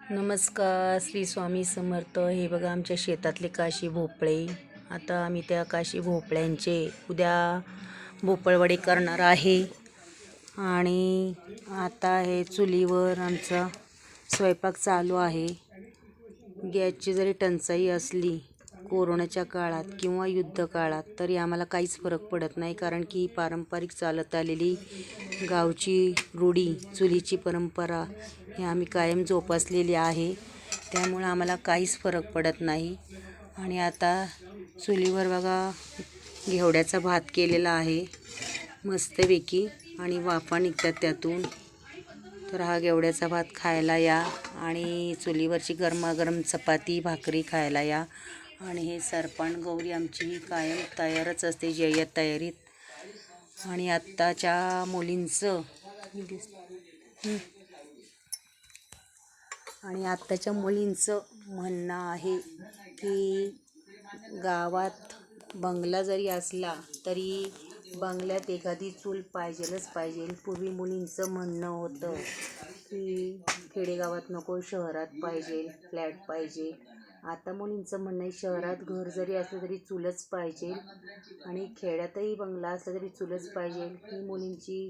नमस्कार, श्री स्वामी समर्थ. हे बघा आमच्या शेतातले काशी भोपळे. आता आम्ही त्या काशी भोपळ्यांचे उद्या भोपळवडे करणार आहे. आणि आता हे चुलीवर आमचा स्वयंपाक चालू आहे. गॅसची जरी टंचाई असली कोरोनाच्या काळात किंवा युद्ध काळात तरी आम्हाला काहीच फरक पडत नाही, कारण की पारंपरिक चालत आलेली गावची रूढी, चुलीची परंपरा हे आम्ही कायम जोपासलेली आहे. त्यामुळं आम्हाला काहीच फरक पडत नाही. आणि आता चुलीवर बघा घेवड्याचा भात केलेला आहे मस्तपैकी, आणि वाफा निघतात त्यातून. तर हा घेवड्याचा भात खायला या, आणि चुलीवरची गरमागरम चपाती भाकरी खायला या. आणि हे सरपण गौरी आमची कायम तयारच असते, जय्यत तयारीत. आणि आत्ताच्या मुलींचं म्हणणं आहे की गावात बंगला जरी असला तरी बंगल्यात एखादी चूल पाहिजेलच पाहिजे. पूर्वी मुलींचं म्हणणं होतं की खेडेगावात नको, शहरात पाहिजे, फ्लॅट पाहिजे. आता मुलींचं म्हणणं आहे शहरात घर जरी असलं तरी चूलच पाहिजे, आणि खेड्यातही बंगला असला तरी चूलच पाहिजे. ही मुलींची